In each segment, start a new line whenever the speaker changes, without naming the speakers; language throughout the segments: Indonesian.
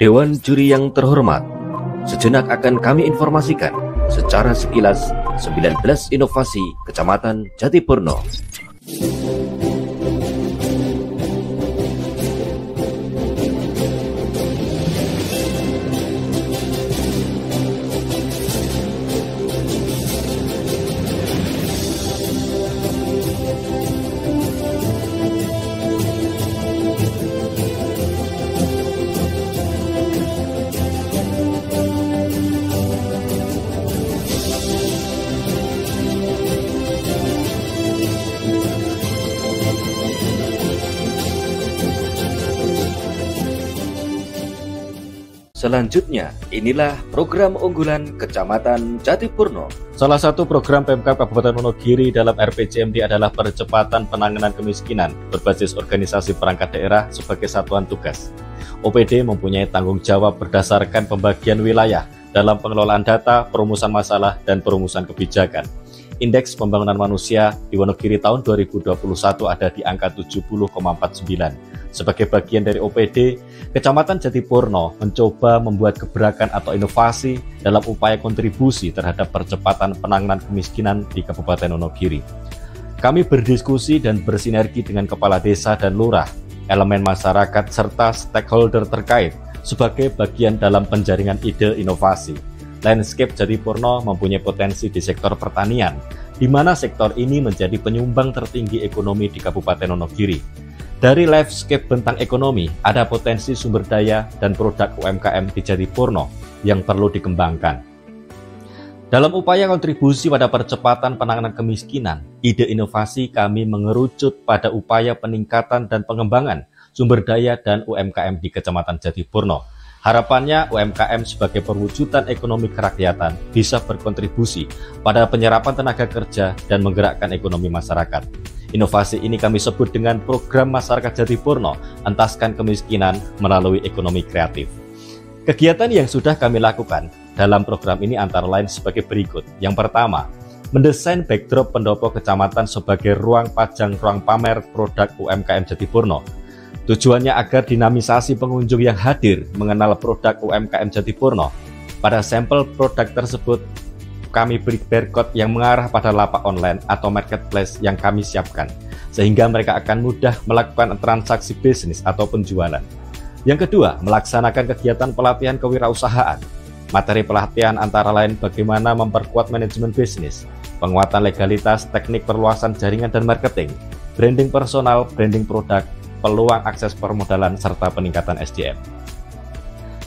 Dewan Juri yang terhormat, sejenak akan kami informasikan secara sekilas 19 inovasi Kecamatan Jatipurno. Selanjutnya, inilah program unggulan Kecamatan Jatipurno.
Salah satu program Pemkab Kabupaten Wonogiri dalam RPJMD adalah percepatan penanganan kemiskinan berbasis organisasi perangkat daerah sebagai satuan tugas. OPD mempunyai tanggung jawab berdasarkan pembagian wilayah dalam pengelolaan data, perumusan masalah, dan perumusan kebijakan. Indeks pembangunan manusia di Wonogiri tahun 2021 ada di angka 70,49. Sebagai bagian dari OPD, Kecamatan Jatipurno mencoba membuat gebrakan atau inovasi dalam upaya kontribusi terhadap percepatan penanganan kemiskinan di Kabupaten Wonogiri. Kami berdiskusi dan bersinergi dengan kepala desa dan lurah, elemen masyarakat, serta stakeholder terkait sebagai bagian dalam penjaringan ide inovasi. Landscape Jatipurno mempunyai potensi di sektor pertanian, di mana sektor ini menjadi penyumbang tertinggi ekonomi di Kabupaten Wonogiri. Dari landscape bentang ekonomi, ada potensi sumber daya dan produk UMKM di Jatipurno yang perlu dikembangkan. Dalam upaya kontribusi pada percepatan penanganan kemiskinan, ide inovasi kami mengerucut pada upaya peningkatan dan pengembangan sumber daya dan UMKM di Kecamatan Jatipurno. Harapannya UMKM sebagai perwujudan ekonomi kerakyatan bisa berkontribusi pada penyerapan tenaga kerja dan menggerakkan ekonomi masyarakat. Inovasi ini kami sebut dengan program Masyarakat Jatipurno, entaskan kemiskinan melalui ekonomi kreatif. Kegiatan yang sudah kami lakukan dalam program ini antara lain sebagai berikut. Yang pertama, mendesain backdrop pendopo kecamatan sebagai ruang pajang, ruang pamer produk UMKM Jatipurno. Tujuannya agar dinamisasi pengunjung yang hadir mengenal produk UMKM Jatipurno. Pada sampel produk tersebut, kami beri barcode yang mengarah pada lapak online atau marketplace yang kami siapkan, sehingga mereka akan mudah melakukan transaksi bisnis atau penjualan. Yang kedua, melaksanakan kegiatan pelatihan kewirausahaan. Materi pelatihan antara lain bagaimana memperkuat manajemen bisnis, penguatan legalitas, teknik perluasan jaringan dan marketing, branding personal, branding produk, peluang akses permodalan, serta peningkatan SDM.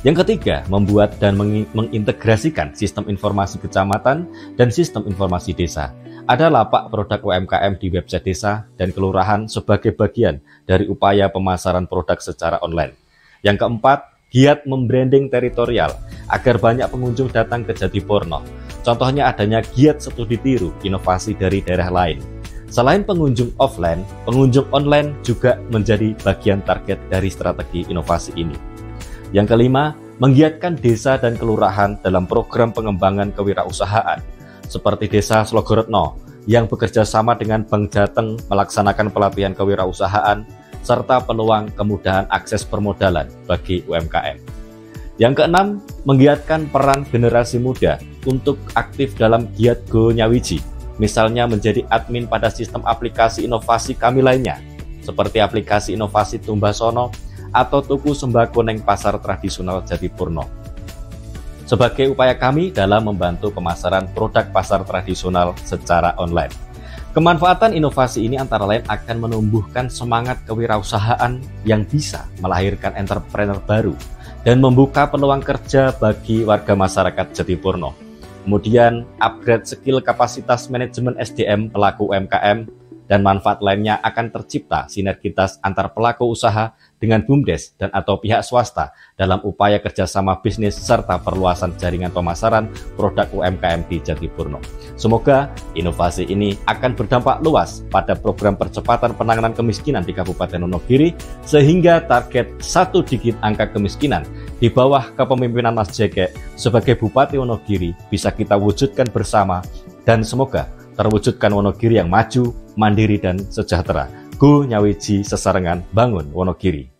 Yang ketiga, membuat dan mengintegrasikan sistem informasi kecamatan dan sistem informasi desa. Ada lapak produk UMKM di website desa dan kelurahan sebagai bagian dari upaya pemasaran produk secara online. Yang keempat, giat membranding teritorial agar banyak pengunjung datang ke Jatipurno. Contohnya adanya giat studi tiru inovasi dari daerah lain. Selain pengunjung offline, pengunjung online juga menjadi bagian target dari strategi inovasi ini. Yang kelima, menggiatkan desa dan kelurahan dalam program pengembangan kewirausahaan, seperti Desa Slogoretno yang bekerja sama dengan Bank Jateng melaksanakan pelatihan kewirausahaan, serta peluang kemudahan akses permodalan bagi UMKM. Yang keenam, menggiatkan peran generasi muda untuk aktif dalam giat Go Nyawiji, misalnya menjadi admin pada sistem aplikasi inovasi kami lainnya, seperti aplikasi inovasi Tumbasono atau tuku sembako neng pasar tradisional Jatipurno. Sebagai upaya kami dalam membantu pemasaran produk pasar tradisional secara online. Kemanfaatan inovasi ini antara lain akan menumbuhkan semangat kewirausahaan yang bisa melahirkan entrepreneur baru dan membuka peluang kerja bagi warga masyarakat Jatipurno. Kemudian upgrade skill kapasitas manajemen SDM pelaku UMKM, dan manfaat lainnya akan tercipta sinergitas antar pelaku usaha dengan BUMDes dan atau pihak swasta dalam upaya kerjasama bisnis serta perluasan jaringan pemasaran produk UMKM di Jatipurno. Semoga inovasi ini akan berdampak luas pada program percepatan penanganan kemiskinan di Kabupaten Wonogiri, sehingga target 1 digit angka kemiskinan di bawah kepemimpinan Mas Jeke sebagai Bupati Wonogiri bisa kita wujudkan bersama, dan semoga terwujudkan Wonogiri yang maju, mandiri, dan sejahtera. Go Nyawiji Sesarengan, bangun Wonogiri.